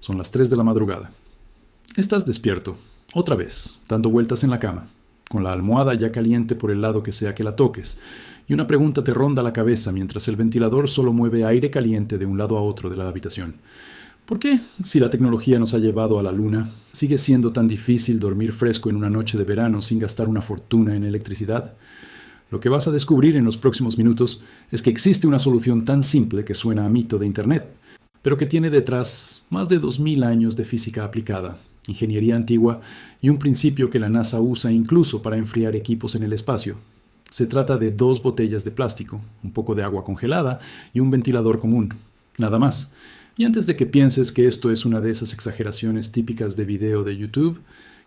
Son las 3 de la madrugada. Estás despierto, otra vez, dando vueltas en la cama, con la almohada ya caliente por el lado que sea que la toques, y una pregunta te ronda la cabeza mientras el ventilador solo mueve aire caliente de un lado a otro de la habitación. ¿Por qué, si la tecnología nos ha llevado a la luna, sigue siendo tan difícil dormir fresco en una noche de verano sin gastar una fortuna en electricidad? Lo que vas a descubrir en los próximos minutos es que existe una solución tan simple que suena a mito de Internet, pero que tiene detrás más de 2000 años de física aplicada, ingeniería antigua y un principio que la NASA usa incluso para enfriar equipos en el espacio. Se trata de 2 botellas de plástico, un poco de agua congelada y un ventilador común. Nada más. Y antes de que pienses que esto es una de esas exageraciones típicas de video de YouTube,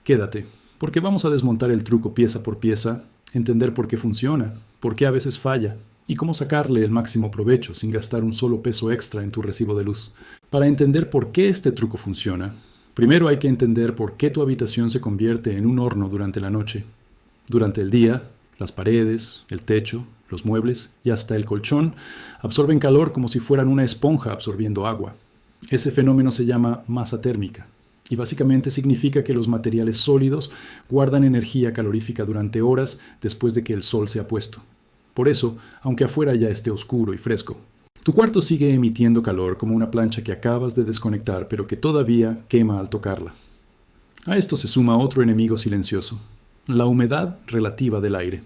quédate, porque vamos a desmontar el truco pieza por pieza, entender por qué funciona, por qué a veces falla, y cómo sacarle el máximo provecho sin gastar un solo peso extra en tu recibo de luz. Para entender por qué este truco funciona, primero hay que entender por qué tu habitación se convierte en un horno durante la noche. Durante el día, las paredes, el techo, los muebles y hasta el colchón absorben calor como si fueran una esponja absorbiendo agua. Ese fenómeno se llama masa térmica y básicamente significa que los materiales sólidos guardan energía calorífica durante horas después de que el sol se ha puesto. Por eso, aunque afuera ya esté oscuro y fresco, tu cuarto sigue emitiendo calor como una plancha que acabas de desconectar pero que todavía quema al tocarla. A esto se suma otro enemigo silencioso, la humedad relativa del aire.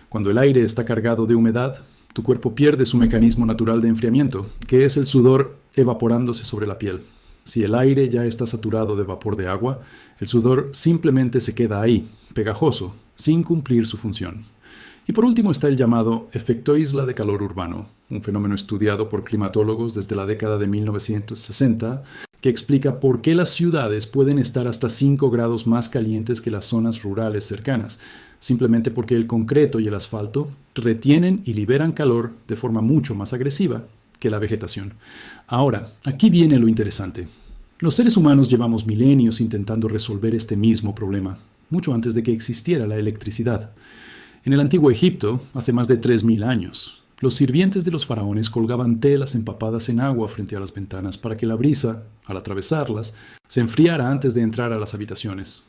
Cuando el aire está cargado de humedad, tu cuerpo pierde su mecanismo natural de enfriamiento, que es el sudor evaporándose sobre la piel. Si el aire ya está saturado de vapor de agua, el sudor simplemente se queda ahí, pegajoso, sin cumplir su función. Y por último está el llamado efecto isla de calor urbano, un fenómeno estudiado por climatólogos desde la década de 1960, que explica por qué las ciudades pueden estar hasta 5 grados más calientes que las zonas rurales cercanas, simplemente porque el concreto y el asfalto retienen y liberan calor de forma mucho más agresiva que la vegetación. Ahora, aquí viene lo interesante. Los seres humanos llevamos milenios intentando resolver este mismo problema, mucho antes de que existiera la electricidad. En el antiguo Egipto, hace más de 3000 años, los sirvientes de los faraones colgaban telas empapadas en agua frente a las ventanas para que la brisa, al atravesarlas, se enfriara antes de entrar a las habitaciones.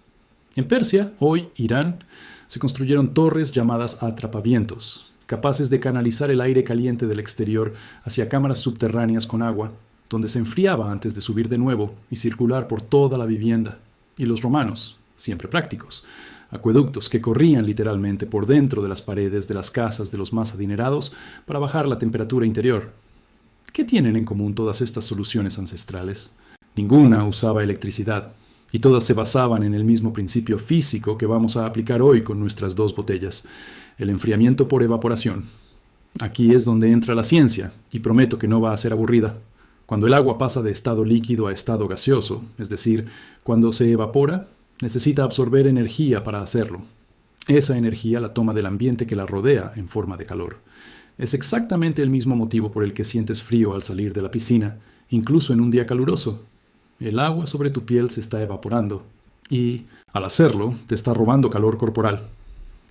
En Persia, hoy Irán, se construyeron torres llamadas atrapavientos, capaces de canalizar el aire caliente del exterior hacia cámaras subterráneas con agua, donde se enfriaba antes de subir de nuevo y circular por toda la vivienda. Y los romanos, siempre prácticos, acueductos que corrían literalmente por dentro de las paredes de las casas de los más adinerados para bajar la temperatura interior. ¿Qué tienen en común todas estas soluciones ancestrales? Ninguna usaba electricidad, y todas se basaban en el mismo principio físico que vamos a aplicar hoy con nuestras 2 botellas, el enfriamiento por evaporación. Aquí es donde entra la ciencia, y prometo que no va a ser aburrida. Cuando el agua pasa de estado líquido a estado gaseoso, es decir, cuando se evapora, necesita absorber energía para hacerlo. Esa energía la toma del ambiente que la rodea en forma de calor. Es exactamente el mismo motivo por el que sientes frío al salir de la piscina, incluso en un día caluroso. El agua sobre tu piel se está evaporando y, al hacerlo, te está robando calor corporal.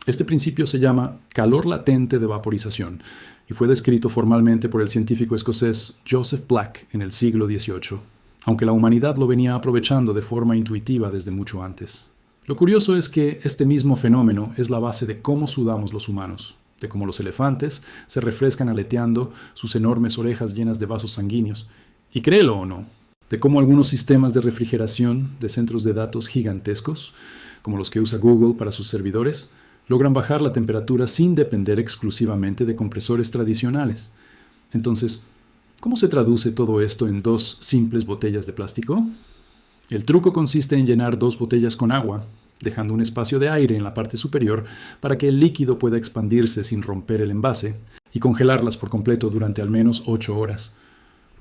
Este principio se llama calor latente de vaporización y fue descrito formalmente por el científico escocés Joseph Black en el siglo XVIII. Aunque la humanidad lo venía aprovechando de forma intuitiva desde mucho antes. Lo curioso es que este mismo fenómeno es la base de cómo sudamos los humanos, de cómo los elefantes se refrescan aleteando sus enormes orejas llenas de vasos sanguíneos, y créelo o no, de cómo algunos sistemas de refrigeración de centros de datos gigantescos, como los que usa Google para sus servidores, logran bajar la temperatura sin depender exclusivamente de compresores tradicionales. Entonces, ¿cómo se traduce todo esto en 2 simples botellas de plástico? El truco consiste en llenar 2 botellas con agua, dejando un espacio de aire en la parte superior para que el líquido pueda expandirse sin romper el envase, y congelarlas por completo durante al menos 8 horas.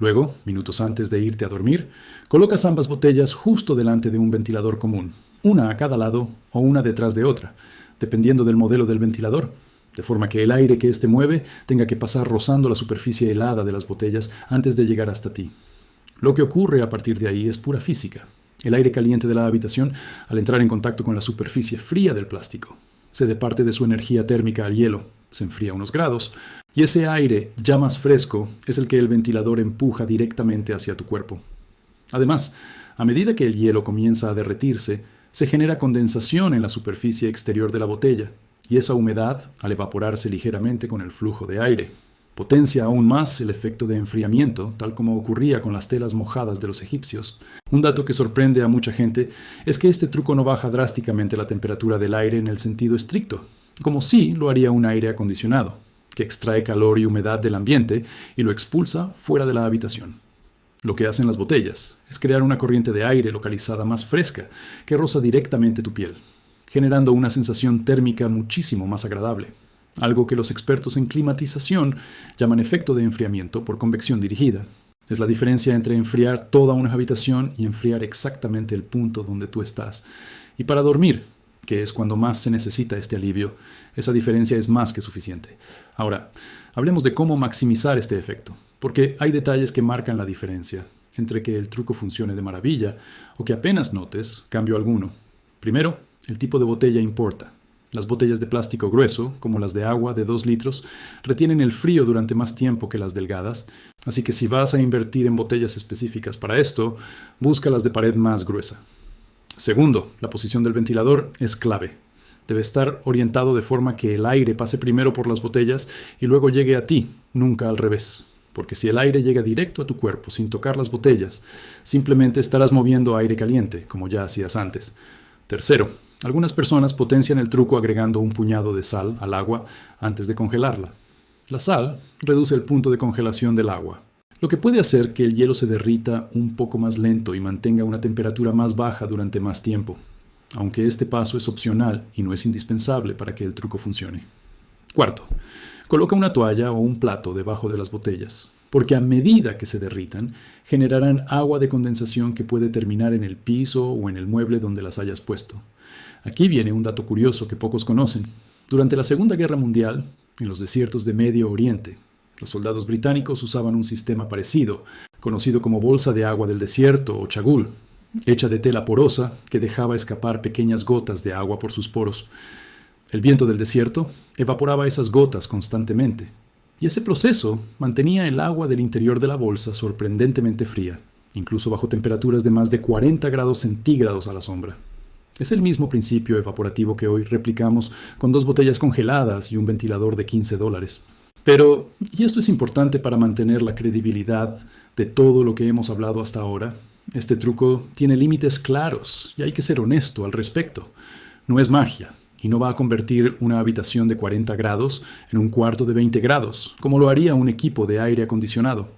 Luego, minutos antes de irte a dormir, colocas ambas botellas justo delante de un ventilador común, una a cada lado o una detrás de otra, dependiendo del modelo del ventilador, de forma que el aire que éste mueve tenga que pasar rozando la superficie helada de las botellas antes de llegar hasta ti. Lo que ocurre a partir de ahí es pura física. El aire caliente de la habitación, al entrar en contacto con la superficie fría del plástico, cede parte de su energía térmica al hielo, se enfría unos grados, y ese aire, ya más fresco, es el que el ventilador empuja directamente hacia tu cuerpo. Además, a medida que el hielo comienza a derretirse, se genera condensación en la superficie exterior de la botella, y esa humedad, al evaporarse ligeramente con el flujo de aire, potencia aún más el efecto de enfriamiento, tal como ocurría con las telas mojadas de los egipcios. Un dato que sorprende a mucha gente es que este truco no baja drásticamente la temperatura del aire en el sentido estricto, como sí lo haría un aire acondicionado, que extrae calor y humedad del ambiente y lo expulsa fuera de la habitación. Lo que hacen las botellas es crear una corriente de aire localizada más fresca que roza directamente tu piel, generando una sensación térmica muchísimo más agradable, algo que los expertos en climatización llaman efecto de enfriamiento por convección dirigida. Es la diferencia entre enfriar toda una habitación y enfriar exactamente el punto donde tú estás. Y para dormir, que es cuando más se necesita este alivio, esa diferencia es más que suficiente. Ahora, hablemos de cómo maximizar este efecto, porque hay detalles que marcan la diferencia entre que el truco funcione de maravilla o que apenas notes cambio alguno. Primero, el tipo de botella importa. Las botellas de plástico grueso, como las de agua de 2 litros, retienen el frío durante más tiempo que las delgadas, así que si vas a invertir en botellas específicas para esto, busca las de pared más gruesa. Segundo, la posición del ventilador es clave. Debe estar orientado de forma que el aire pase primero por las botellas y luego llegue a ti, nunca al revés. Porque si el aire llega directo a tu cuerpo sin tocar las botellas, simplemente estarás moviendo aire caliente, como ya hacías antes. Tercero, algunas personas potencian el truco agregando un puñado de sal al agua antes de congelarla. La sal reduce el punto de congelación del agua, lo que puede hacer que el hielo se derrita un poco más lento y mantenga una temperatura más baja durante más tiempo, aunque este paso es opcional y no es indispensable para que el truco funcione. Cuarto, coloca una toalla o un plato debajo de las botellas, porque a medida que se derritan, generarán agua de condensación que puede terminar en el piso o en el mueble donde las hayas puesto. Aquí viene un dato curioso que pocos conocen. Durante la Segunda Guerra Mundial, en los desiertos de Medio Oriente, los soldados británicos usaban un sistema parecido, conocido como bolsa de agua del desierto o chagul, hecha de tela porosa que dejaba escapar pequeñas gotas de agua por sus poros. El viento del desierto evaporaba esas gotas constantemente, y ese proceso mantenía el agua del interior de la bolsa sorprendentemente fría, incluso bajo temperaturas de más de 40 grados centígrados a la sombra. Es el mismo principio evaporativo que hoy replicamos con 2 botellas congeladas y un ventilador de $15. Pero, y esto es importante para mantener la credibilidad de todo lo que hemos hablado hasta ahora, este truco tiene límites claros y hay que ser honesto al respecto. No es magia y no va a convertir una habitación de 40 grados en un cuarto de 20 grados, como lo haría un equipo de aire acondicionado.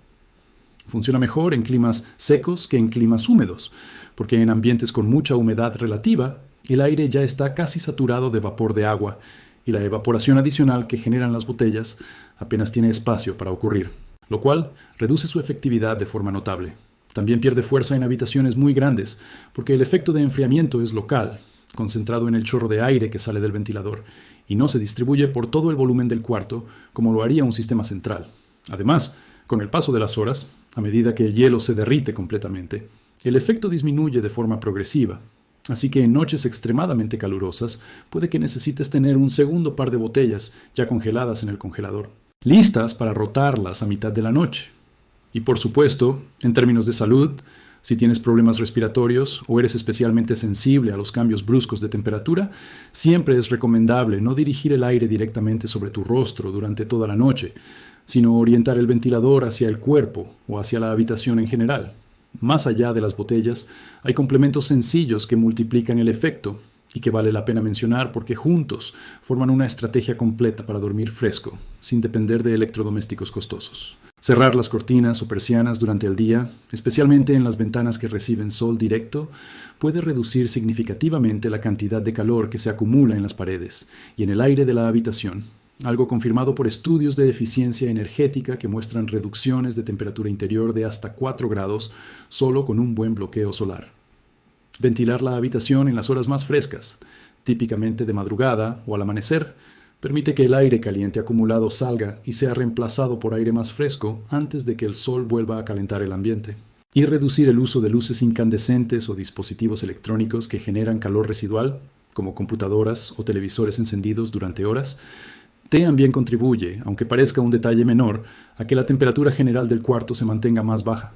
Funciona mejor en climas secos que en climas húmedos, porque en ambientes con mucha humedad relativa, el aire ya está casi saturado de vapor de agua y la evaporación adicional que generan las botellas apenas tiene espacio para ocurrir, lo cual reduce su efectividad de forma notable. También pierde fuerza en habitaciones muy grandes, porque el efecto de enfriamiento es local, concentrado en el chorro de aire que sale del ventilador, y no se distribuye por todo el volumen del cuarto como lo haría un sistema central. Además, con el paso de las horas, a medida que el hielo se derrite completamente, el efecto disminuye de forma progresiva, así que en noches extremadamente calurosas puede que necesites tener un segundo par de botellas ya congeladas en el congelador, listas para rotarlas a mitad de la noche. Y por supuesto, en términos de salud, si tienes problemas respiratorios o eres especialmente sensible a los cambios bruscos de temperatura, siempre es recomendable no dirigir el aire directamente sobre tu rostro durante toda la noche, sino orientar el ventilador hacia el cuerpo o hacia la habitación en general. Más allá de las botellas, hay complementos sencillos que multiplican el efecto y que vale la pena mencionar porque juntos forman una estrategia completa para dormir fresco, sin depender de electrodomésticos costosos. Cerrar las cortinas o persianas durante el día, especialmente en las ventanas que reciben sol directo, puede reducir significativamente la cantidad de calor que se acumula en las paredes y en el aire de la habitación, algo confirmado por estudios de eficiencia energética que muestran reducciones de temperatura interior de hasta 4 grados solo con un buen bloqueo solar. Ventilar la habitación en las horas más frescas, típicamente de madrugada o al amanecer, permite que el aire caliente acumulado salga y sea reemplazado por aire más fresco antes de que el sol vuelva a calentar el ambiente. Y reducir el uso de luces incandescentes o dispositivos electrónicos que generan calor residual, como computadoras o televisores encendidos durante horas, también contribuye, aunque parezca un detalle menor, a que la temperatura general del cuarto se mantenga más baja.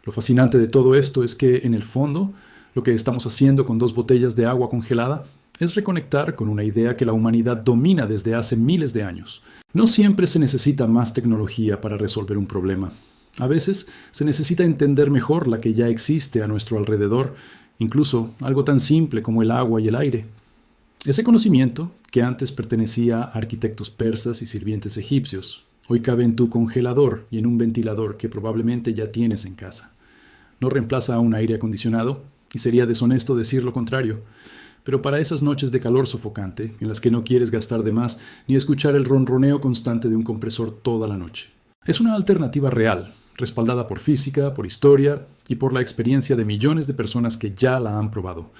Lo fascinante de todo esto es que, en el fondo, lo que estamos haciendo con 2 botellas de agua congelada es reconectar con una idea que la humanidad domina desde hace miles de años. No siempre se necesita más tecnología para resolver un problema. A veces se necesita entender mejor la que ya existe a nuestro alrededor, incluso algo tan simple como el agua y el aire. Ese conocimiento, que antes pertenecía a arquitectos persas y sirvientes egipcios, hoy cabe en tu congelador y en un ventilador que probablemente ya tienes en casa. No reemplaza a un aire acondicionado, y sería deshonesto decir lo contrario. Pero para esas noches de calor sofocante, en las que no quieres gastar de más ni escuchar el ronroneo constante de un compresor toda la noche. Es una alternativa real, respaldada por física, por historia y por la experiencia de millones de personas que ya la han probado.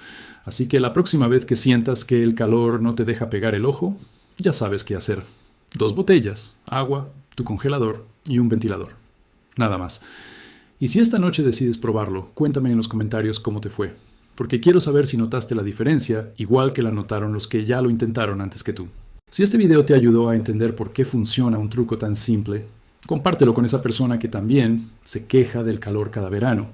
Así que la próxima vez que sientas que el calor no te deja pegar el ojo, ya sabes qué hacer. 2 botellas, agua, tu congelador y un ventilador. Nada más. Y si esta noche decides probarlo, cuéntame en los comentarios cómo te fue, porque quiero saber si notaste la diferencia, igual que la notaron los que ya lo intentaron antes que tú. Si este video te ayudó a entender por qué funciona un truco tan simple, compártelo con esa persona que también se queja del calor cada verano.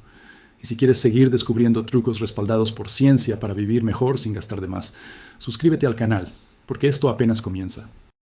Y si quieres seguir descubriendo trucos respaldados por ciencia para vivir mejor sin gastar de más, suscríbete al canal, porque esto apenas comienza.